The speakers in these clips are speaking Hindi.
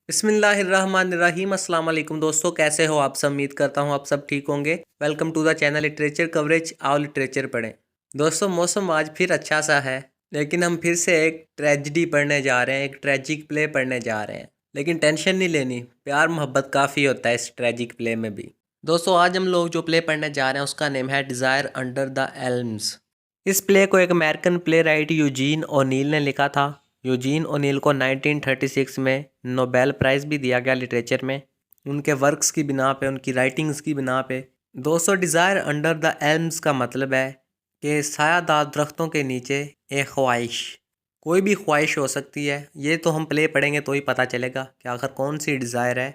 बिस्मिल्लाहिर्रहमानिर्रहीम। अस्सलाम वालेकुम दोस्तों, कैसे हो आप सब? उम्मीद करता हूँ आप सब ठीक होंगे। Welcome to the channel literature coverage. आओ लिटरेचर पढ़ें। दोस्तों, मौसम आज फिर अच्छा सा है, लेकिन हम फिर से एक ट्रेजिडी पढ़ने जा रहे हैं, एक ट्रेजिक प्ले पढ़ने जा रहे हैं। लेकिन टेंशन नहीं लेनी, प्यार मोहब्बत काफ़ी होता है इस ट्रेजिक प्ले में भी। दोस्तों, आज हम लोग जो प्ले पढ़ने जा रहे हैं उसका नेम है डिज़ायर अंडर द एल्म्स। इस प्ले को एक American playwright Eugene O'Neill ने लिखा था। यूजीन ओनील को 1936 में नोबेल प्राइज़ भी दिया गया लिटरेचर में, उनके वर्क्स की बिना पे, उनकी राइटिंग्स की बिना पे। दोस्तों, डिज़ायर अंडर द एल्म्स का मतलब है कि सायादार दरख्तों के नीचे एक ख्वाहिश। कोई भी ख्वाहिश हो सकती है, ये तो हम प्ले पढ़ेंगे तो ही पता चलेगा कि आखिर कौन सी डिज़ायर है।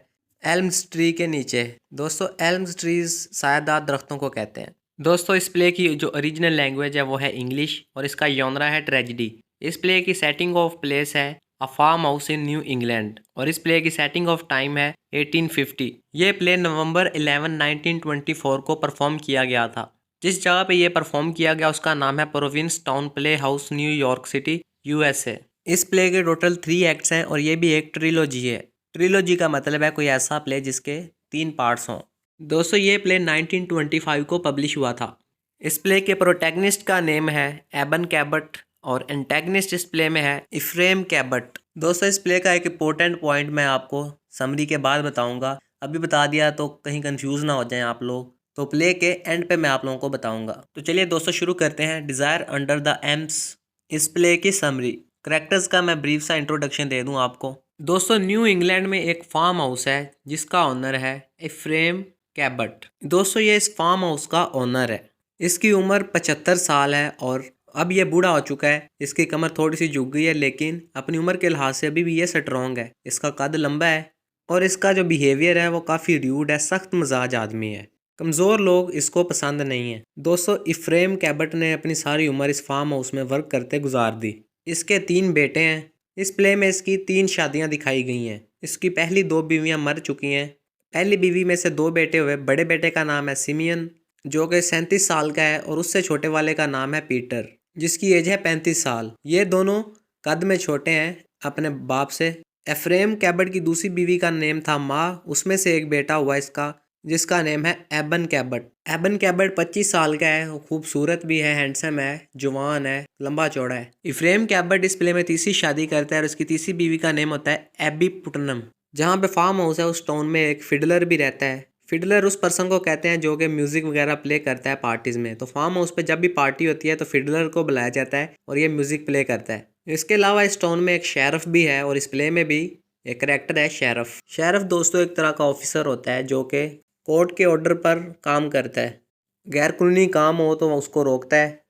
एल्म्स ट्री के नीचे। दोस्तों, एल्म्स ट्रीज सायादार दरख्तों को कहते हैं। दोस्तों, इस प्ले की जो ओरिजिनल लैंग्वेज है वो है इंग्लिश और इसका जॉनरा है ट्रेजिडी। इस प्ले की सेटिंग ऑफ प्लेस है a farm house in New England और इस प्ले की सेटिंग ऑफ टाइम है 1850। ये प्ले नवंबर 11 1924 को परफॉर्म किया गया था। जिस जगह पे ये परफॉर्म किया गया उसका नाम है province town play house, New York city, USA. इस प्ले के टोटल 3 एक्ट्स हैं और ये भी एक ट्रिलॉजी है। ट्रिलॉजी का मतलब है कोई ऐसा प्ले जिसके 3 पार्ट्स हों। दोस्तों, ये प्ले 1925 को पब्लिश हुआ था। इस प्ले के प्रोटैगनिस्ट का नेम है एबन कैबट और एंटैगनिस्ट इस प्ले में है इफ्रेम कैबट। दोस्तों, इस प्ले का एक इम्पोर्टेंट पॉइंट मैं आपको समरी के बाद बताऊंगा। अभी बता दिया तो कहीं कंफ्यूज ना हो जाएं आप लोग, तो प्ले के एंड पे मैं आप लोगों को बताऊंगा। तो चलिए दोस्तों, शुरू करते हैं डिज़ायर अंडर द एम्स, इस प्ले की समरी। करेक्टर्स का मैं ब्रीफ सा इंट्रोडक्शन दे दूं आपको। दोस्तों, न्यू इंग्लैंड में एक फार्म हाउस है जिसका ओनर है इफ्रेम कैबट। दोस्तों, ये इस फार्म हाउस का ओनर है। इसकी उम्र 75 साल है और अब ये बूढ़ा हो चुका है। इसकी कमर थोड़ी सी झुक गई है, लेकिन अपनी उम्र के लिहाज से अभी भी ये स्ट्रॉन्ग है। इसका कद लंबा है और इसका जो बिहेवियर है वो काफ़ी र्यूड है, सख्त मिजाज आदमी है। कमज़ोर लोग इसको पसंद नहीं है। दोस्तों, इफ्रेम कैबट ने अपनी सारी उम्र इस फार्म हाउस में वर्क करते गुजार दी। इसके 3 बेटे हैं। इस प्ले में इसकी 3 शादियां दिखाई गई हैं। इसकी पहली 2 बीवियां मर चुकी हैं। पहली बीवी में से 2 बेटे हुए। बड़े बेटे का नाम है सिमियन जो कि 37 साल का है और उससे छोटे वाले का नाम है पीटर जिसकी एज है 35 साल। ये दोनों कद में छोटे हैं अपने बाप से। एफ्रेम कैबट की दूसरी बीवी का नेम था माँ, उसमें से एक बेटा हुआ इसका जिसका नेम है एबन कैबट। एबन कैबट 25 साल का है, वो खूबसूरत भी है, हैंडसम है, जवान है, लंबा चौड़ा है। इफ्रेम कैबट इस प्ले में तीसरी शादी करता है और उसकी तीसरी बीवी का नेम होता है एबी पुटनम। जहाँ पे फार्म हाउस है उस टाउन में एक फिडलर भी रहता है। फिडलर उस पर्सन को कहते हैं जो कि म्यूजिक वगैरह प्ले करता है पार्टीज में। तो फार्म हाउस पे जब भी पार्टी होती है तो फिडलर को बुलाया जाता है और ये म्यूजिक प्ले करता है। इसके अलावा इस टाउन में एक शेरिफ भी है और इस प्ले में भी एक करेक्टर है शेरिफ। शेरिफ दोस्तों एक तरह का ऑफिसर होता है जो कि कोर्ट के ऑर्डर पर काम करता है। गैर कानूनी काम हो तो उसको रोकता है।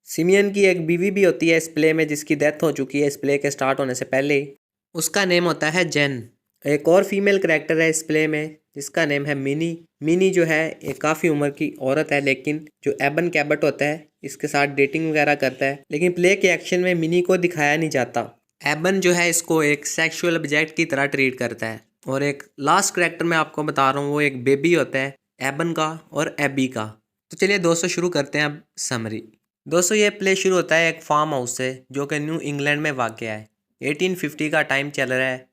सिमियन की एक बीवी भी होती है इस प्ले में जिसकी डेथ हो चुकी है इस प्ले के स्टार्ट होने से पहले ही। उसका नेम होता है जेन। एक और फीमेल करेक्टर है इस प्ले में जिसका नेम है मिनी। मिनी जो है एक काफ़ी उम्र की औरत है, लेकिन जो एबन कैबट होता है इसके साथ डेटिंग वगैरह करता है, लेकिन प्ले के एक्शन में मिनी को दिखाया नहीं जाता। एबन जो है इसको एक सेक्सुअल ऑब्जेक्ट की तरह ट्रीट करता है। और एक लास्ट करेक्टर मैं आपको बता रहा हूँ, वो एक बेबी होता है एबन का और एबी का। तो चलिए दोस्तों, शुरू करते हैं अब समरी। दोस्तों, ये प्ले शुरू होता है एक फार्म हाउस से जो कि न्यू इंग्लैंड में वाक़या है। 1850 का टाइम चल रहा है।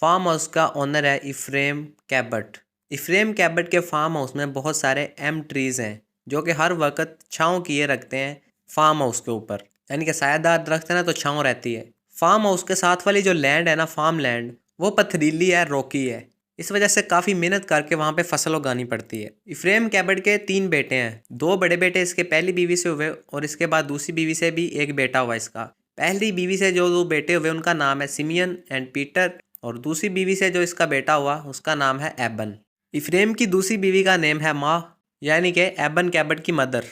फार्म हाउस का ओनर है इफ्रेम कैबट। इफ्रेम कैबट के फार्म हाउस में बहुत सारे एम ट्रीज़ हैं जो कि हर वक्त छाँव किए रखते हैं फार्म हाउस के ऊपर, यानी कि सायादार दरख्त है ना तो छाँव रहती है। फार्म हाउस के साथ वाली जो लैंड है ना, फार्म लैंड, वो पथरीली है, रोकी है। इस वजह से काफ़ी मेहनत करके वहाँ पे फसल उगानी पड़ती है। इफ्रेम कैबट के 3 बेटे हैं। 2 बड़े बेटे इसके पहली बीवी से हुए और इसके बाद दूसरी बीवी से भी एक बेटा हुआ इसका। पहली बीवी से जो 2 बेटे हुए उनका नाम है सिमियन एंड पीटर और दूसरी बीवी से जो इसका बेटा हुआ उसका नाम है एबन। इफ्रेम की दूसरी बीवी का नेम है माँ, यानी कि एबन कैबट की मदर।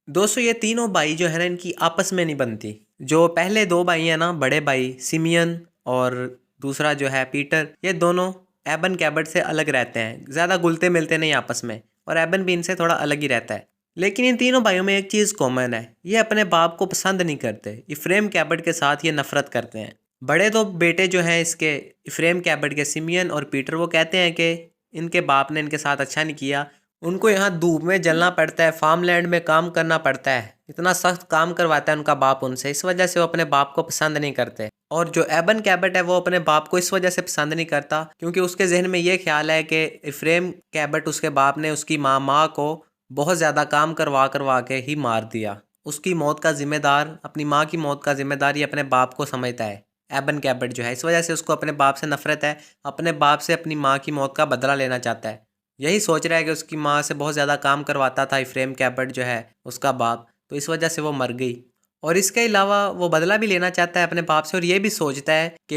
दोस्तों, ये तीनों भाई जो है ना इनकी आपस में नहीं बनती। जो पहले 2 भाई हैं ना, बड़े भाई सिमियन और दूसरा जो है पीटर, ये दोनों एबन कैबट से अलग रहते हैं, ज़्यादा घुलते मिलते नहीं आपस में, और एबन भी इनसे थोड़ा अलग ही रहता है। लेकिन इन तीनों भाइयों में एक चीज़ कॉमन है, ये अपने बाप को पसंद नहीं करते। इफ्रेम कैबट के साथ ये नफरत करते हैं। बड़े 2 बेटे जो हैं इसके इफ्रेम कैबट के, सिमियन और पीटर, वो कहते हैं कि इनके बाप ने इनके साथ अच्छा नहीं किया। उनको यहाँ धूप में जलना पड़ता है, फार्म लैंड में काम करना पड़ता है, इतना सख्त काम करवाता है उनका बाप उनसे। इस वजह से वो अपने बाप को पसंद नहीं करते और जो एबन कैबट है वो अपने बाप को इस वजह से पसंद नहीं करता क्योंकि उसके जहन में ये ख्याल है कि इफ्रेम कैबट उसके बाप ने उसकी माँ को बहुत ज़्यादा काम करवा करवा के ही मार दिया। उसकी मौत का जिम्मेदार, अपनी माँ की मौत का जिम्मेदार ये अपने बाप को समझता है एबन कैबट जो है। इस वजह से उसको अपने बाप से नफरत है, अपने बाप से अपनी माँ की मौत का बदला लेना चाहता है। यही सोच रहा है कि उसकी माँ से बहुत ज़्यादा काम करवाता था इफ्रेम कैबट जो है उसका बाप, तो इस वजह से वो मर गई। और इसके अलावा वो बदला भी लेना चाहता है अपने बाप से और ये भी सोचता है कि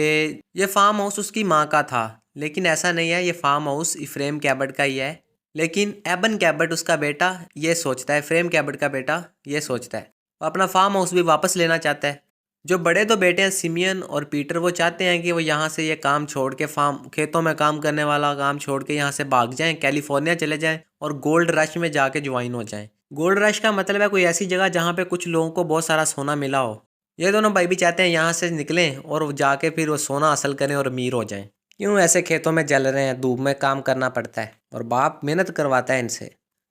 ये फार्म हाउस उसकी माँ का था, लेकिन ऐसा नहीं है, ये फार्म हाउस इफ्रेम कैबट का ही है। लेकिन एबन कैबट उसका बेटा ये सोचता है, फ्रेम कैबट का बेटा ये सोचता है, वो अपना फार्म हाउस भी वापस लेना चाहता है। जो बड़े दो बेटे हैं सिमियन और पीटर, वो चाहते हैं कि वो यहाँ से ये काम छोड़ के, फार्म खेतों में काम करने वाला काम छोड़ के यहाँ से भाग जाएं, कैलिफोर्निया चले जाएं और गोल्ड रश में जाके ज्वाइन हो जाएं। गोल्ड रश का मतलब है कोई ऐसी जगह जहाँ पे कुछ लोगों को बहुत सारा सोना मिला हो। ये दोनों भाई भी चाहते हैं यहाँ से निकलें और जाके फिर वो सोना हासिल करें और अमीर हो जाएं। क्यों ऐसे खेतों में जल रहे हैं, धूप में काम करना पड़ता है और बाप मेहनत करवाता है इनसे।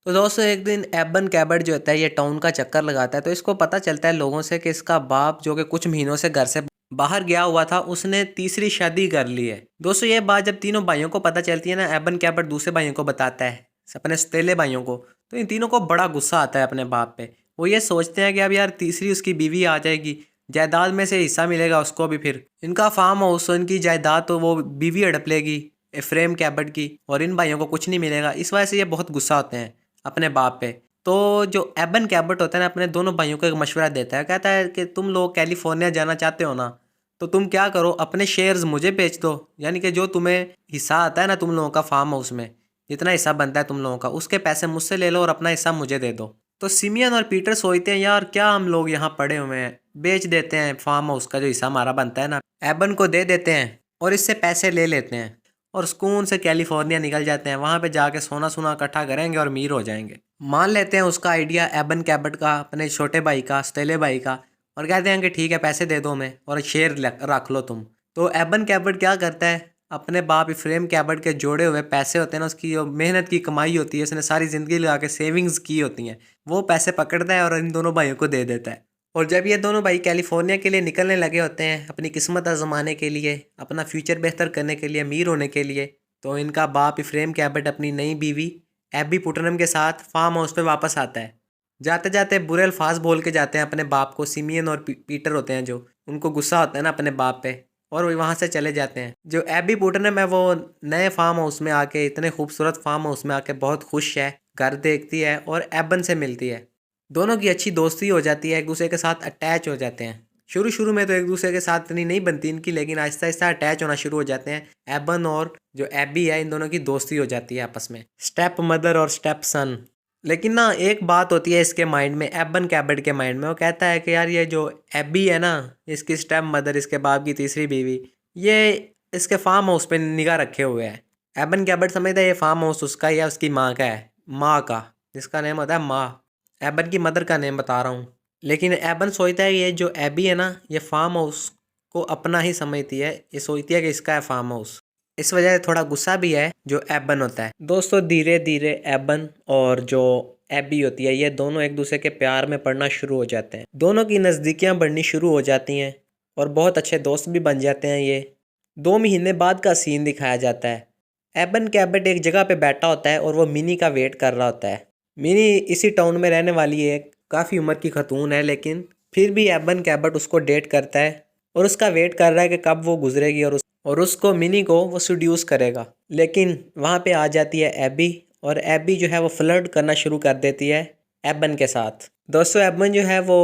तो दोस्तों एक दिन एबन कैबट जो होता है ये टाउन का चक्कर लगाता है, तो इसको पता चलता है लोगों से कि इसका बाप जो कि कुछ महीनों से घर से बाहर गया हुआ था, उसने तीसरी शादी कर ली है। दोस्तों ये बात जब तीनों भाइयों को पता चलती है ना, एबन कैबट दूसरे भाइयों को बताता है, अपने सौतेले भाइयों को, तो इन तीनों को बड़ा गुस्सा आता है अपने बाप पे। वो ये सोचते हैं कि अब यार तीसरी उसकी बीवी आ जाएगी, जायदाद में से हिस्सा मिलेगा उसको भी, फिर इनका फार्म हाउस, इनकी जायदाद तो वो बीवी हड़प लेगी एफ्रेम कैबट की, और इन भाइयों को कुछ नहीं मिलेगा। इस वजह से ये बहुत गुस्सा होते हैं अपने बाप पे। तो जो एबन कैबट होता है ना, अपने दोनों भाइयों को एक मशवरा देता है, कहता है कि तुम लोग कैलिफोर्निया जाना चाहते हो ना, तो तुम क्या करो, अपने शेयर्स मुझे बेच दो, यानी कि जो तुम्हें हिस्सा आता है ना तुम लोगों का फार्म हाउस में, जितना हिस्सा बनता है तुम लोगों का, उसके पैसे मुझसे ले लो और अपना हिस्सा मुझे दे दो। तो सिमियन और पीटर सोचते हैं यार क्या हम लोग यहाँ पड़े हुए हैं, बेच देते हैं फार्म हाउस का जो हिस्सा हमारा बनता है ना, एबन को दे देते हैं और इससे पैसे ले लेते हैं और सुकून से कैलिफोर्निया निकल जाते हैं। वहाँ पे जाके सोना सोना इकट्ठा करेंगे और अमीर हो जाएंगे। मान लेते हैं उसका आइडिया एबन कैबट का, अपने छोटे भाई का, सौतेले भाई का, और कहते हैं कि ठीक है पैसे दे दो हमें और शेयर रख लो तुम। तो एबन कैबट क्या करता है, अपने बाप इफ्रेम कैबट के जोड़े हुए पैसे होते हैं ना, उसकी जो मेहनत की कमाई होती है, उसने सारी ज़िंदगी लगा के सेविंग्स की होती हैं, वो पैसे पकड़ता है और इन दोनों भाइयों को दे देता है। और जब ये दोनों भाई कैलिफोर्निया के लिए निकलने लगे होते हैं, अपनी किस्मत आजमाने के लिए, अपना फ्यूचर बेहतर करने के लिए, अमीर होने के लिए, तो इनका बाप इफ्रेम कैबट अपनी नई बीवी एबी पुटनम के साथ फार्म हाउस पे वापस आता है। जाते जाते बुरे अल्फाज बोल के जाते हैं अपने बाप को। सिमियन और पीटर होते हैं जो, उनको गुस्सा होता है ना अपने बाप पे, और वो वहाँ से चले जाते हैं। जो एबी पुटनम है वो नए फार्म हाउस में आके, इतने खूबसूरत फार्म हाउस में आके बहुत खुश है, घर देखती है और एबन से मिलती है। दोनों की अच्छी दोस्ती हो जाती है, एक दूसरे के साथ अटैच हो जाते हैं। शुरू शुरू में तो एक दूसरे के साथ इतनी नहीं बनती इनकी, लेकिन आहिस्ता आहिस्ता अटैच होना शुरू हो जाते हैं। एबन और जो एबी है, इन दोनों की दोस्ती हो जाती है आपस में, स्टेप मदर और स्टेप सन। लेकिन ना एक बात होती है इसके माइंड में, एबन कैबट के माइंड में, वो कहता है कि यार ये जो एबी है ना, इसकी स्टेप मदर, इसके बाप की तीसरी बीवी, ये इसके फार्म हाउस पे निगाह रखे हुए है। एबन कैबट समझता है ये फार्म हाउस उसका या उसकी माँ का है, माँ का, जिसका नेम होता है माँ। एबन की मदर का नेम बता रहा हूँ। लेकिन एबन सोचता है ये जो एबी है ना, ये फार्म हाउस को अपना ही समझती है, ये सोचती है कि इसका है फार्म हाउस। इस वजह से थोड़ा गुस्सा भी है जो एबन होता है। दोस्तों धीरे धीरे एबन और जो एबी होती है, ये दोनों एक दूसरे के प्यार में पड़ना शुरू हो जाते हैं। दोनों की नज़दीकियाँ बढ़नी शुरू हो जाती हैं और बहुत अच्छे दोस्त भी बन जाते हैं। ये 2 महीने बाद का सीन दिखाया जाता है। एबन कैबट एक जगह पे बैठा होता है और वो मिनी का वेट कर रहा होता है। मिनी इसी टाउन में रहने वाली है, काफ़ी उम्र की खतून है, लेकिन फिर भी एबन कैबट उसको डेट करता है और उसका वेट कर रहा है कि कब वो गुजरेगी और उसको, मिनी को वो सीड्यूस करेगा। लेकिन वहाँ पे आ जाती है एबी, और एबी जो है वो फ्लर्ट करना शुरू कर देती है एबन के साथ। दोस्तों एबन जो है वो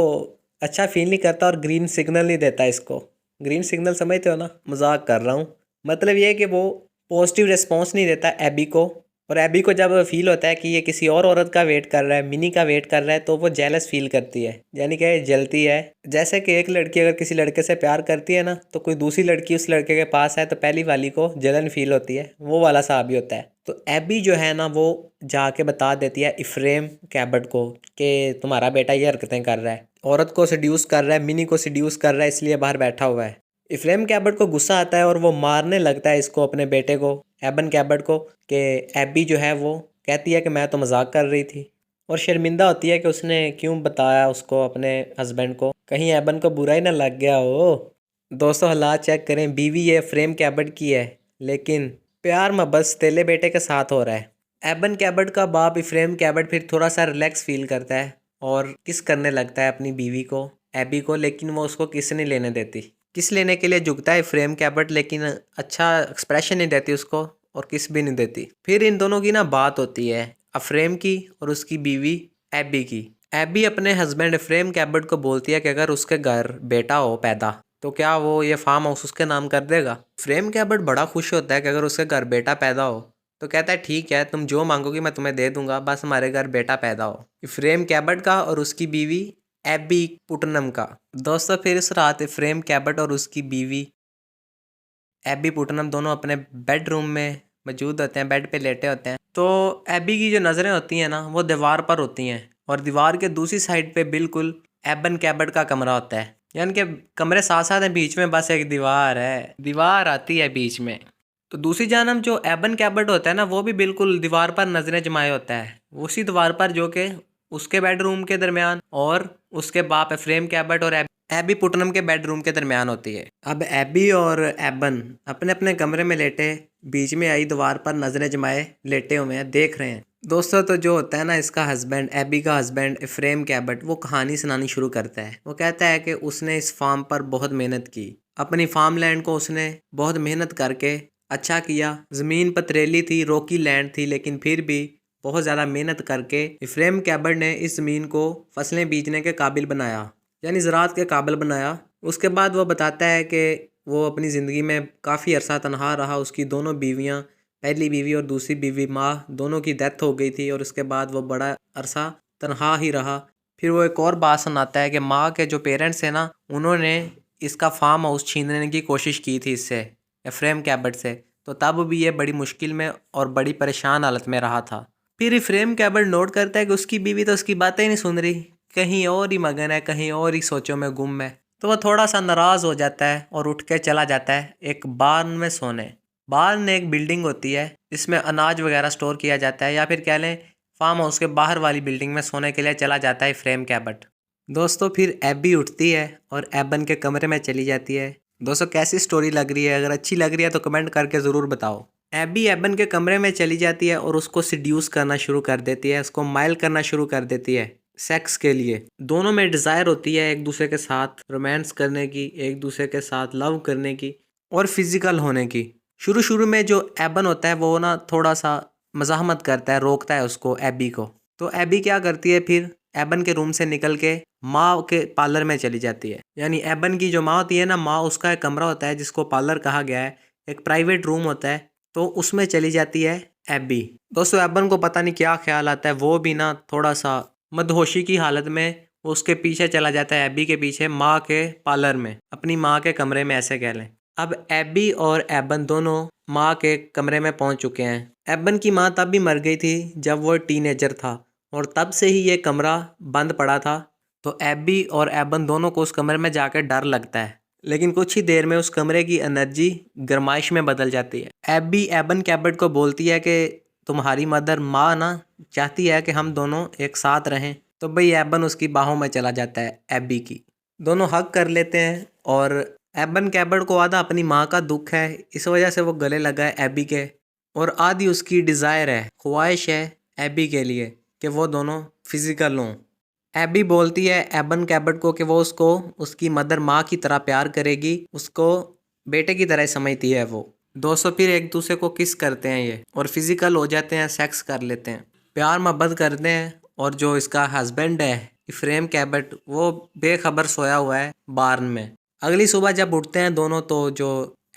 अच्छा फील नहीं करता और ग्रीन सिग्नल नहीं देता इसको। ग्रीन सिग्नल समझते हो ना, मजाक कर रहा हूँ। मतलब ये है कि वो पॉजिटिव रिस्पॉन्स नहीं देता एबी को, और एबी को जब फील होता है कि ये किसी और औरत का वेट कर रहा है, मिनी का वेट कर रहा है, तो वो जेलस फील करती है, यानी कि जलती है। जैसे कि एक लड़की अगर किसी लड़के से प्यार करती है ना, तो कोई दूसरी लड़की उस लड़के के पास है तो पहली वाली को जलन फील होती है, वो वाला सा भी होता है। तो एबी जो है ना, वो जाके बता देती है इफ्रेम कैबट को कि तुम्हारा बेटा ये हरकतें कर रहा है, औरत को सड्यूस कर रहा है, मिनी को सड्यूस कर रहा है, इसलिए बाहर बैठा हुआ है। इफ्रेम कैबट को गुस्सा आता है और वो मारने लगता है इसको, अपने बेटे को, एबन कैबट को, कि एबी जो है वो कहती है कि मैं तो मजाक कर रही थी, और शर्मिंदा होती है कि उसने क्यों बताया उसको, अपने हस्बैंड को, कहीं एबन को बुरा ही ना लग गया हो। दोस्तों हालात चेक करें, बीवी ये फ्रेम कैबट की है, लेकिन प्यार मोहब्बत तेले बेटे के साथ हो रहा है। एबन कैबट का बाप इफ्रेम कैबट फिर थोड़ा सा रिलैक्स फील करता है और किस करने लगता है अपनी बीवी को, एबी को, लेकिन वो उसको किस नहीं लेने देती। किस लेने के लिए झुकता है इफ्रेम कैबट, लेकिन अच्छा एक्सप्रेशन नहीं देती उसको और किस भी नहीं देती। फिर इन दोनों की ना बात होती है, अफ्रेम की और उसकी बीवी एबी की। एबी अपने हस्बैंड फ्रेम कैबट को बोलती है कि अगर उसके घर बेटा हो पैदा तो क्या वो ये फार्म हाउस उसके नाम कर देगा। फ्रेम कैबट बड़ा खुश होता है कि अगर उसके घर बेटा पैदा हो तो कहता है ठीक है, तुम जो मांगोगी मैं तुम्हें दे दूंगा, बस हमारे घर बेटा पैदा हो। फ्रेम कैबट का और उसकी बीवी एबी पुटनम का। दोस्तों फिर इस रात फ्रेम कैबट और उसकी बीवी एबी पुटनम दोनों अपने बेडरूम में मौजूद होते हैं, बेड पे लेटे होते हैं। तो एबी की जो नज़रें होती हैं ना वो दीवार पर होती हैं और दीवार के दूसरी साइड पे बिल्कुल एबन कैबट का कमरा होता है। यानी कि कमरे साथ साथ हैं, बीच में बस एक दीवार है, दीवार आती है बीच में। तो दूसरी जानब जो एबन कैबट होता है ना वो भी बिल्कुल दीवार पर नजरें जमाए होता है, उसी दीवार पर जो कि उसके बेडरूम के दरमियान और उसके बाप फ्रेम कैबट और एबी पुटनम के बेडरूम के दरमियान होती है। अब एबी और एबन अपने अपने कमरे में लेटे बीच में आई दीवार पर नजरें जमाए लेटे हुए हैं, देख रहे हैं। दोस्तों तो जो होता है ना इसका हस्बैंड, एबी का हस्बैंड फ्रेम कैबट, वो कहानी सुनानी शुरू करता है। वो कहता है कि उसने इस फार्म पर बहुत मेहनत की, अपनी फार्म लैंड को उसने बहुत मेहनत करके अच्छा किया। ज़मीन पथरीली थी, रोकी लैंड थी, लेकिन फिर भी बहुत ज़्यादा मेहनत करके फ्रेम कैबट ने इस ज़मीन को फसलें बीजने के काबिल बनाया, यानी ज़राअत के काबिल बनाया। उसके बाद वो बताता है कि वो अपनी ज़िंदगी में काफ़ी अरसा तनहा रहा। उसकी दोनों बीवियाँ, पहली बीवी और दूसरी बीवी माँ, दोनों की डेथ हो गई थी और उसके बाद वो बड़ा अरसा तनहा ही रहा। फिर वो एक और बात सुनाता है कि माँ के जो पेरेंट्स हैं ना उन्होंने इसका फार्म हाउस छीनने की कोशिश की थी इससे, एफ्रेम कैबट से, तो तब भी ये बड़ी मुश्किल में और बड़ी परेशान हालत में रहा था। फिर फ्रेम कैबट नोट करता है कि उसकी बीवी तो उसकी बातें ही नहीं सुन रही, कहीं और ही मगन है, कहीं और ही सोचों में गुम है। तो वह थोड़ा सा नाराज़ हो जाता है और उठ के चला जाता है एक बार्न में सोने। बार्न एक बिल्डिंग होती है जिसमें अनाज वगैरह स्टोर किया जाता है, या फिर कह लें फार्म हाउस के बाहर वाली बिल्डिंग में सोने के लिए चला जाता है फ्रेम कैबट। दोस्तों फिर एबी उठती है और एबन के कमरे में चली जाती है। दोस्तों कैसी स्टोरी लग रही है? अगर अच्छी लग रही है तो कमेंट करके ज़रूर बताओ। एबी एबन के कमरे में चली जाती है और उसको सिड्यूस करना शुरू कर देती है, उसको माइल करना शुरू कर देती है सेक्स के लिए। दोनों में डिज़ायर होती है एक दूसरे के साथ रोमांस करने की, एक दूसरे के साथ लव करने की और फिजिकल होने की। शुरू शुरू में जो एबन होता है वो ना थोड़ा सा मज़ाहमत करता है, रोकता है उसको, एबी को। तो एबी क्या करती है फिर एबन के रूम से निकल के माँ के पार्लर में चली जाती है। यानी एबन की जो माँ होती है ना, माँ उसका एक कमरा होता है जिसको पार्लर कहा गया है, एक प्राइवेट रूम होता है, तो उसमें चली जाती है एबी। दोस्तों एबन को पता नहीं क्या ख्याल आता है, वो भी ना थोड़ा सा मदहोशी की हालत में उसके पीछे चला जाता है, एबी के पीछे माँ के पार्लर में, अपनी माँ के कमरे में ऐसे कह लें। अब एबी और एबन दोनों माँ के कमरे में पहुंच चुके हैं। एबन की माँ तब भी मर गई थी जब वो टीनेजर था और तब से ही ये कमरा बंद पड़ा था। तो एबी और एबन दोनों को उस कमरे में जाकर डर लगता है, लेकिन कुछ ही देर में उस कमरे की एनर्जी गर्माइश में बदल जाती है। एबी एबन कैबट को बोलती है कि तुम्हारी मदर माँ ना चाहती है कि हम दोनों एक साथ रहें। तो भाई एबन उसकी बाहों में चला जाता है एबी की, दोनों हग कर लेते हैं। और एबन कैबट को आधा अपनी माँ का दुख है, इस वजह से वो गले लगा है एबी के, और आधी उसकी डिज़ायर है, ख्वाहिश है एबी के लिए कि वो दोनों फिजिकल हों। एबी बोलती है एबन कैबट को कि वो उसको उसकी मदर माँ की तरह प्यार करेगी, उसको बेटे की तरह समझती है वो। दोस्तों फिर एक दूसरे को किस करते हैं ये और फिजिकल हो जाते हैं, सेक्स कर लेते हैं, प्यार मोहब्बत करते हैं। और जो इसका हस्बैंड है फ्रेम कैबट, वो बेखबर सोया हुआ है बार्न में। अगली सुबह जब उठते हैं दोनों तो जो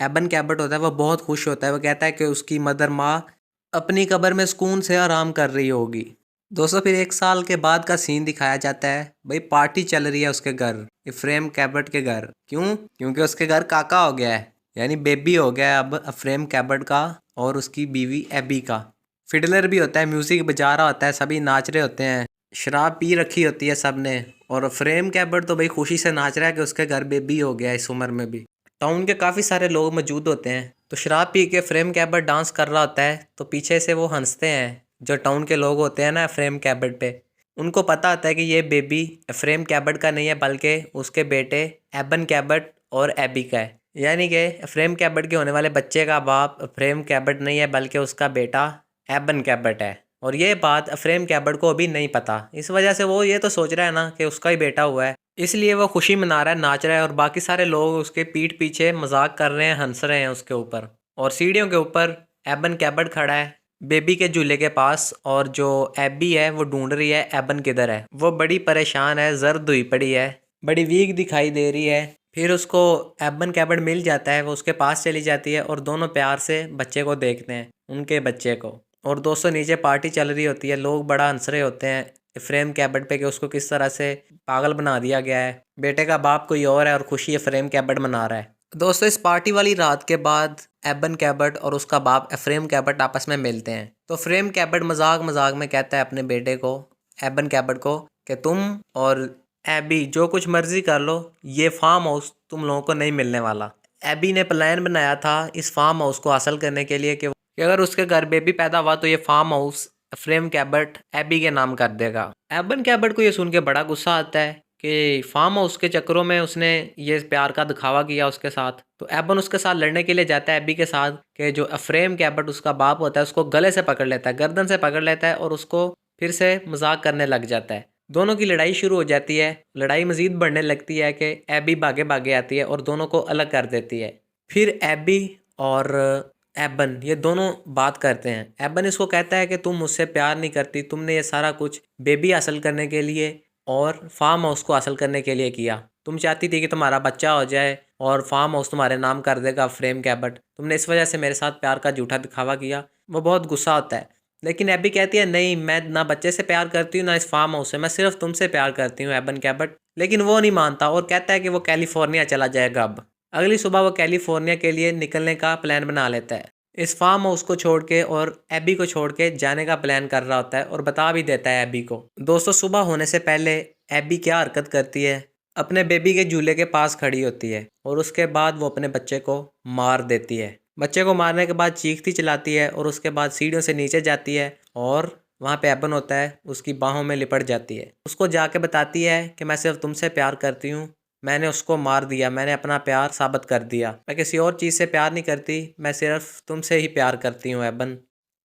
एबन कैबट होता है वो बहुत खुश होता है। वो कहता है कि उसकी मदर माँ अपनी कब्र में सुकून से आराम कर रही होगी। दोस्तों फिर 1 साल के बाद का सीन दिखाया जाता है। भाई पार्टी चल रही है उसके घर, फ्रेम कैबट के घर। क्यों? क्योंकि उसके घर काका हो गया है, यानी बेबी हो गया है अब फ्रेम कैबट का और उसकी बीवी एबी का। फिडलर भी होता है, म्यूजिक बजा रहा होता है, सभी नाच रहे होते हैं, शराब पी रखी होती है सब ने। और फ्रेम कैबट तो भाई खुशी से नाच रहा है कि उसके घर बेबी हो गया इस उम्र में भी। टाउन के काफ़ी सारे लोग मौजूद होते हैं, तो शराब पी के फ्रेम कैबट डांस कर रहा होता है, तो पीछे से वो हंसते हैं जो टाउन के लोग होते हैं ना फ्रेम कैबट पे। उनको पता होता है कि ये बेबी फ्रेम कैबट का नहीं है बल्कि उसके बेटे एबन कैबट और एबी का है। यानी कि एफ्रेम कैबट के होने वाले बच्चे का बाप एफ्रेम कैबट नहीं है बल्कि उसका बेटा एबन कैबट है। और ये बात एफ्रेम कैबट को अभी नहीं पता। इस वजह से वो ये तो सोच रहा है ना कि उसका ही बेटा हुआ है, इसलिए वो खुशी मना रहा है, नाच रहा है, और बाकी सारे लोग उसके पीठ पीछे मजाक कर रहे हैं, हंस रहे हैं उसके ऊपर। और सीढ़ियों के ऊपर एबन कैबट खड़ा है बेबी के झूले के पास, और जो एबी है वो ढूंढ रही है एबन किधर है। वो बड़ी परेशान है, जर्द हुई पड़ी है, बड़ी वीक दिखाई दे रही है। फिर उसको एबन कैबट मिल जाता है, वो उसके पास चली जाती है और दोनों प्यार से बच्चे को देखते हैं, उनके बच्चे को। और दोस्तों नीचे पार्टी चल रही होती है, लोग बड़ा हंस रहे होते हैं फ्रेम कैबट पे कि उसको किस तरह से पागल बना दिया गया है। बेटे का बाप कोई और है और खुशी फ्रेम कैबट मना रहा है। दोस्तों इस पार्टी वाली रात के बाद एबन कैबट और उसका बाप एफ्रेम कैबट आपस में मिलते हैं। तो फ्रेम कैबट मजाक मजाक में कहता है अपने बेटे को, एबन कैबट को, कि तुम और एबी जो कुछ मर्जी कर लो, ये फार्म हाउस तुम लोगों को नहीं मिलने वाला। एबी ने प्लान बनाया था इस फार्म हाउस को हासिल करने के लिए कि अगर उसके घर बेबी पैदा हुआ तो ये फार्म हाउस फ्रेम कैबट एबी के नाम कर देगा। एबन कैबट को ये सुन के बड़ा गुस्सा आता है कि फार्म हाउस के चक्करों में उसने ये प्यार का दिखावा किया उसके साथ। तो एबन उसके साथ लड़ने के लिए जाता है एबी के साथ, कि जो फ्रेम कैबट उसका बाप होता है उसको गले से पकड़ लेता है, गर्दन से पकड़ लेता है और उसको फिर से मजाक करने लग जाता है। दोनों की लड़ाई शुरू हो जाती है। लड़ाई मजीद बढ़ने लगती है कि एबी भागे भागे आती है और दोनों को अलग कर देती है। फिर एबी और एबन ये दोनों बात करते हैं। एबन इसको कहता है कि तुम मुझसे प्यार नहीं करती, तुमने ये सारा कुछ बेबी हासिल करने के लिए और फार्म हाउस को हासिल करने के लिए किया। तुम चाहती थी कि तुम्हारा बच्चा हो जाए और फार्म हाउस तुम्हारे नाम कर देगा फ्रेम कैबट। तुमने इस वजह से मेरे साथ प्यार का झूठा दिखावा किया। वो बहुत गुस्सा होता है, लेकिन एबी कहती है नहीं, मैं ना बच्चे से प्यार करती हूँ ना इस फार्म हाउस से, मैं सिर्फ तुमसे प्यार करती हूँ एबन कैबट। लेकिन वो नहीं मानता और कहता है कि वो कैलिफोर्निया चला जाएगा अब। अगली सुबह वो कैलिफोर्निया के लिए निकलने का प्लान बना लेता है। इस फार्म हाउस को छोड़ के और एबी को छोड़ के जाने का प्लान कर रहा होता है और बता भी देता है एबी को। दोस्तों सुबह होने से पहले एबी क्या हरकत करती है, अपने बेबी के झूले के पास खड़ी होती है और उसके बाद वो अपने बच्चे को मार देती है। बच्चे को मारने के बाद चीखती चिल्लाती है और उसके बाद सीढ़ियों से नीचे जाती है और वहाँ पे एबन होता है, उसकी बाहों में लिपट जाती है। उसको जाके बताती है कि मैं सिर्फ तुमसे प्यार करती हूँ, मैंने उसको मार दिया, मैंने अपना प्यार साबित कर दिया, मैं किसी और चीज़ से प्यार नहीं करती, मैं सिर्फ तुमसे ही प्यार करती हूँ एबन।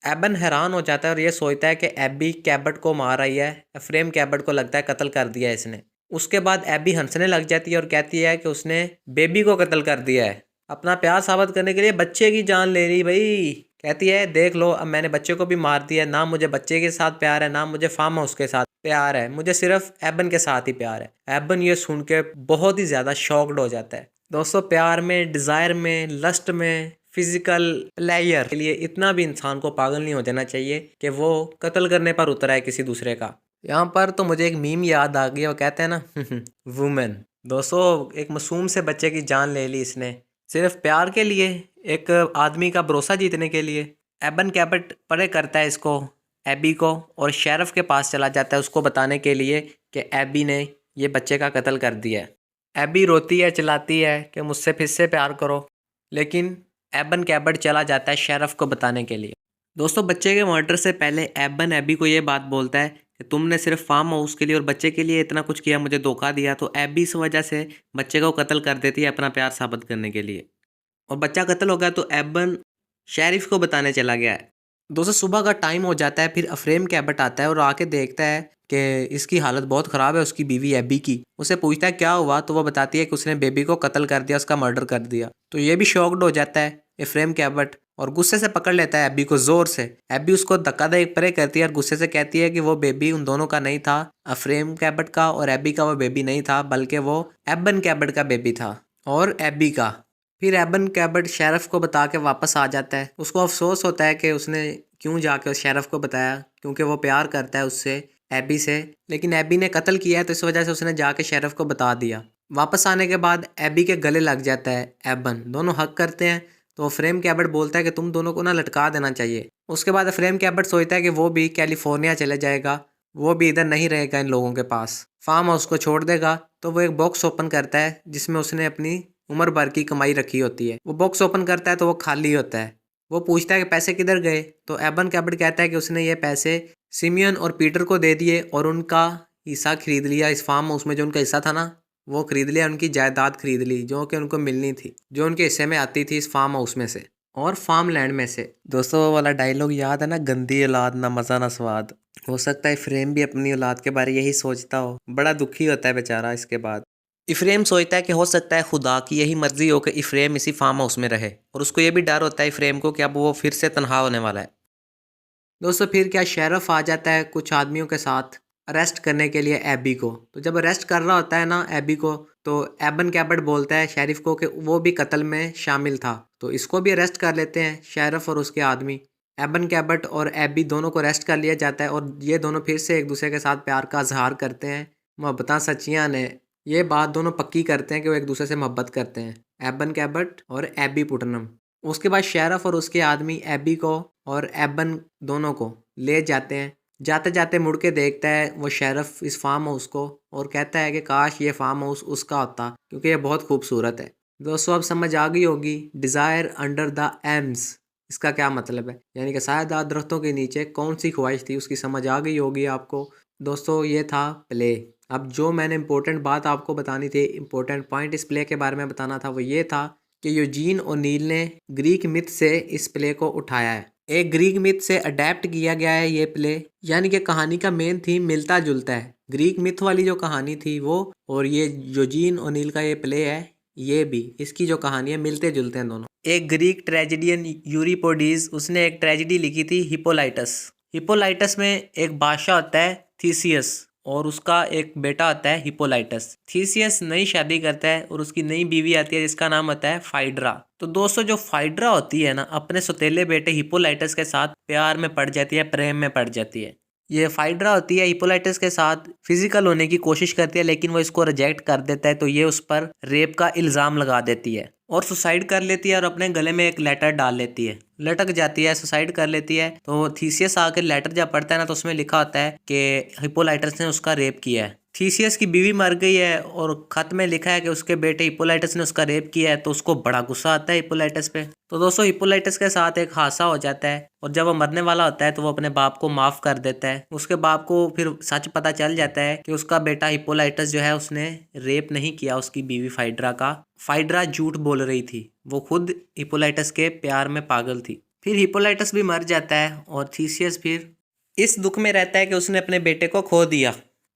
एबन हैरान हो जाता है और ये सोचता है कि एबी कैबट को मार रही है, फ्रेम कैबट को लगता है कत्ल कर दिया इसने। उसके बाद एबी हंसने लग जाती है और कहती है कि उसने बेबी को कत्ल कर दिया है, अपना प्यार साबित करने के लिए बच्चे की जान ले ली भाई। कहती है देख लो, अब मैंने बच्चे को भी मार दिया, ना मुझे बच्चे के साथ प्यार है ना मुझे फार्म हाउस के साथ प्यार है, मुझे सिर्फ एबन के साथ ही प्यार है। एबन ये सुन के बहुत ही ज़्यादा शॉक्ड हो जाता है। दोस्तों प्यार में, डिज़ायर में, लस्ट में, फिजिकल प्लेयर के लिए इतना भी इंसान को पागल नहीं हो जाना चाहिए कि वो कत्ल करने पर उतरा है किसी दूसरे का। यहाँ पर तो मुझे एक मीम याद आ गया, वो कहते हैं ना वुमेन। दोस्तों एक मासूम से बच्चे की जान ले ली इसने सिर्फ प्यार के लिए, एक आदमी का भरोसा जीतने के लिए। एबन कैबट परे करता है इसको, एबी को, और शेरिफ के पास चला जाता है उसको बताने के लिए कि एबी ने ये बच्चे का कत्ल कर दिया है। एबी रोती है, चिल्लाती है कि मुझसे फिर से प्यार करो, लेकिन एबन कैबट चला जाता है शेरिफ को बताने के लिए। दोस्तों बच्चे के मर्डर से पहले एबन एबी को ये बात बोलता है कि तुमने सिर्फ फार्म हाउस के लिए और बच्चे के लिए इतना कुछ किया, मुझे धोखा दिया। तो एबी इस वजह से बच्चे को कत्ल कर देती है अपना प्यार साबित करने के लिए, और बच्चा कत्ल हो गया तो एबन शेरिफ को बताने चला गया है। दोस्तों सुबह का टाइम हो जाता है, फिर अफ्रेम कैबट आता है और आके देखता है कि इसकी हालत बहुत ख़राब है, उसकी बीवी एबी की। उसे पूछता है क्या हुआ, तो वो बताती है कि उसने बेबी को कत्ल कर दिया, उसका मर्डर कर दिया। तो ये भी शॉक्ड हो जाता है अफ्रेम कैबट और गुस्से से पकड़ लेता है एबी को ज़ोर से। एबी उसको धक्का दे परे करती है और गुस्से से कहती है कि वो बेबी उन दोनों का नहीं था, अफ्रेम कैबट का और एबी का वो बेबी नहीं था, बल्कि वो एबन कैबट का बेबी था और एबी का। फिर एबन कैबट शेरिफ को बता के वापस आ जाता है। उसको अफसोस होता है कि उसने क्यों जाके उस शेरिफ को बताया, क्योंकि वो प्यार करता है उससे, एबी से, लेकिन एबी ने कत्ल किया है तो इस वजह से उसने जाके शेरिफ को बता दिया। वापस आने के बाद एबी के गले लग जाता है एबन, दोनों हक करते हैं। तो फ्रेम कैबट बोलता है कि तुम दोनों को ना लटका देना चाहिए। उसके बाद फ्रेम कैबट सोचता है कि वो भी कैलिफोर्निया चले जाएगा, वो भी इधर नहीं रहेगा इन लोगों के पास, फार्म हाउस को छोड़ देगा। तो वो एक बॉक्स ओपन करता है जिसमें उसने अपनी उम्र भर की कमाई रखी होती है। वो बॉक्स ओपन करता है तो वो खाली होता है। वो पूछता है कि पैसे किधर गए, तो एबन कैबट कहता है कि उसने ये पैसे सिमियन और पीटर को दे दिए और उनका हिस्सा खरीद लिया इस फार्म हाउस में, जो उनका हिस्सा था ना वो खरीद लिया, उनकी जायदाद खरीद ली जो कि उनको मिलनी थी, जो उनके हिस्से में आती थी इस फार्म हाउस में से और फार्म लैंड में से। दोस्तों वो वाला डायलॉग याद है ना, गंदी औलाद ना मज़ा ना स्वाद। हो सकता है इफ्रेम भी अपनी औलाद के बारे यही सोचता हो। बड़ा दुखी होता है बेचारा इसके बाद। इफ्रेम सोचता है कि हो सकता है खुदा की यही मर्जी हो कि इफ्रेम इसी फार्म हाउस में रहे, और उसको ये भी डर होता है इफ्रेम को कि अब वो फिर से तनहा होने वाला है। दोस्तों फिर क्या, शेरफ आ जाता है कुछ आदमियों के साथ अरेस्ट करने के लिए एबी को। तो जब अरेस्ट कर रहा होता है ना एबी को, तो एबन कैबट बोलता है शेरिफ को कि वो भी कत्ल में शामिल था, तो इसको भी अरेस्ट कर लेते हैं शेरिफ और उसके आदमी। एबन कैबट और एबी दोनों को अरेस्ट कर लिया जाता है और ये दोनों फिर से एक दूसरे के साथ प्यार का इजहार करते हैं। मोहब्बतां सच्चियां ने ये बात दोनों पक्की करते हैं कि वो एक दूसरे से मोहब्बत करते हैं, एबन कैबट और एबी पुटनम। उसके बाद शेरिफ और उसके आदमी एबी को और एबन दोनों को ले जाते हैं। जाते जाते मुड़ के देखता है वो शेरिफ इस फार्म हाउस को और कहता है कि काश ये फार्म हाउस उसका होता, क्योंकि ये बहुत खूबसूरत है। दोस्तों अब समझ आ गई होगी डिज़ायर अंडर द एम्स इसका क्या मतलब है, यानी कि सायादार दरख्तों के नीचे कौन सी ख्वाहिश थी, उसकी समझ आ गई होगी आपको। दोस्तों ये था प्ले। अब जो मैंने इंपॉर्टेंट बात आपको बतानी थी, इंपॉर्टेंट पॉइंट इस प्ले के बारे में बताना था, वो ये था कि यूजीन ओनील ने ग्रीक मिथ से इस प्ले को उठाया है। एक ग्रीक मिथ से अडेप्ट किया गया है ये प्ले, यानी कि कहानी का मेन थीम मिलता जुलता है। ग्रीक मिथ वाली जो कहानी थी वो, और ये यूजीन ओनील का ये प्ले है, ये भी इसकी जो कहानी है मिलते जुलते हैं दोनों। एक ग्रीक ट्रेजेडियन यूरिपोडीज, उसने एक ट्रेजेडी लिखी थी हिपोलाइटस। हिपोलाइटस में एक बादशाह होता है थीसियस और उसका एक बेटा होता है हिपोलाइटस। थीसियस नई शादी करता है और उसकी नई बीवी आती है जिसका नाम होता है फाइड्रा। तो दोस्तों जो फाइड्रा होती है ना, अपने सौतेले बेटे हिपोलाइटस के साथ प्यार में पड़ जाती है, प्रेम में पड़ जाती है। ये फाइड्रा होती है हिपोलाइटस के साथ फिजिकल होने की कोशिश करती है, लेकिन वो इसको रिजेक्ट कर देता है, तो ये उस पर रेप का इल्ज़ाम लगा देती है और सुसाइड कर लेती है और अपने गले में एक लेटर डाल लेती है, लटक जाती है, सुसाइड कर लेती है। तो थीसियस आकर लेटर जब पढ़ता है ना, तो उसमें लिखा होता है कि हिपोलाइटस ने उसका रेप किया है। थीसियस की बीवी मर गई है और खत में लिखा है कि उसके बेटे हिपोलाइटस ने उसका रेप किया है, तो उसको बड़ा गुस्सा आता है हिपोलाइटस पे। तो दोस्तों हिपोलाइटस के साथ एक हादसा हो जाता है और जब वो मरने वाला होता है तो वो अपने बाप को माफ कर देता है। उसके बाप को फिर सच पता चल जाता है कि उसका बेटा हिपोलाइटस जो है उसने रेप नहीं किया उसकी बीवी फाइड्रा का। फाइड्रा झूठ बोल रही थी, वो खुद हिपोलाइटस के प्यार में पागल थी। फिर हिपोलाइटस भी मर जाता है और थीसियस फिर इस दुख में रहता है कि उसने अपने बेटे को खो दिया।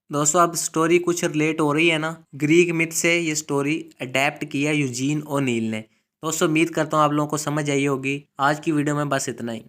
दोस्तों अब स्टोरी कुछ रिलेट हो रही है ना, ग्रीक मिथ से ये स्टोरी अडेप्ट किया यूजीन ओनील ने। दोस्तों उम्मीद करता हूँ आप लोगों को समझ आई होगी। आज की वीडियो में बस इतना ही।